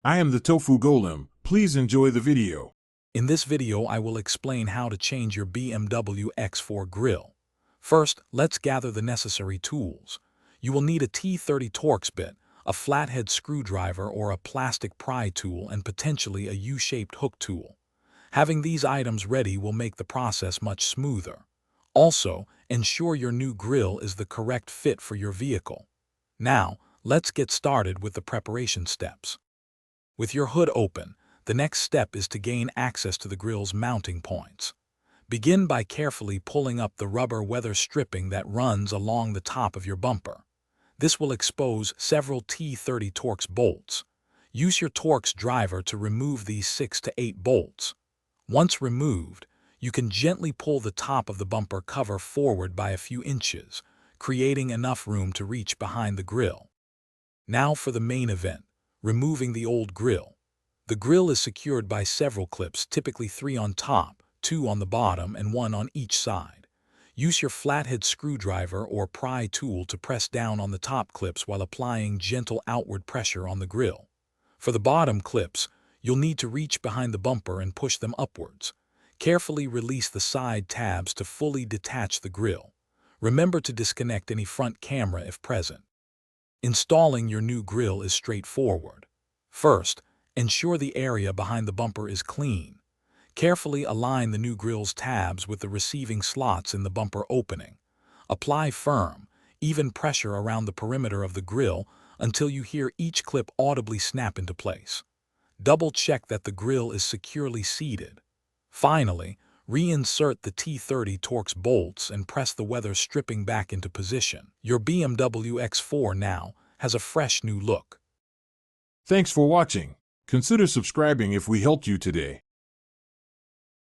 I am the Tofu Golem. Please enjoy the video. In this video, I will explain how to change your BMW X4 grille. First, let's gather the necessary tools. You will need a T30 Torx bit, a flathead screwdriver or a plastic pry tool, and potentially a U-shaped hook tool. Having these items ready will make the process much smoother. Also, ensure your new grille is the correct fit for your vehicle. Now, let's get started with the preparation steps. With your hood open, the next step is to gain access to the grille's mounting points. Begin by carefully pulling up the rubber weather stripping that runs along the top of your bumper. This will expose several T30 Torx bolts. Use your Torx driver to remove these 6 to 8 bolts. Once removed, you can gently pull the top of the bumper cover forward by a few inches, creating enough room to reach behind the grille. Now for the main event, removing the old grille. The grille is secured by several clips, typically 3 on top, 2 on the bottom, and 1 on each side. Use your flathead screwdriver or pry tool to press down on the top clips while applying gentle outward pressure on the grille. For the bottom clips, you'll need to reach behind the bumper and push them upwards. Carefully release the side tabs to fully detach the grille. Remember to disconnect any front camera if present. Installing your new grille is straightforward. First, ensure the area behind the bumper is clean. Carefully align the new grille's tabs with the receiving slots in the bumper opening. Apply firm, even pressure around the perimeter of the grille until you hear each clip audibly snap into place. Double-check that the grille is securely seated. Finally, reinsert the T30 Torx bolts and press the weather stripping back into position. Your BMW X4 now has a fresh new look. Thanks for watching. Consider subscribing if we helped you today.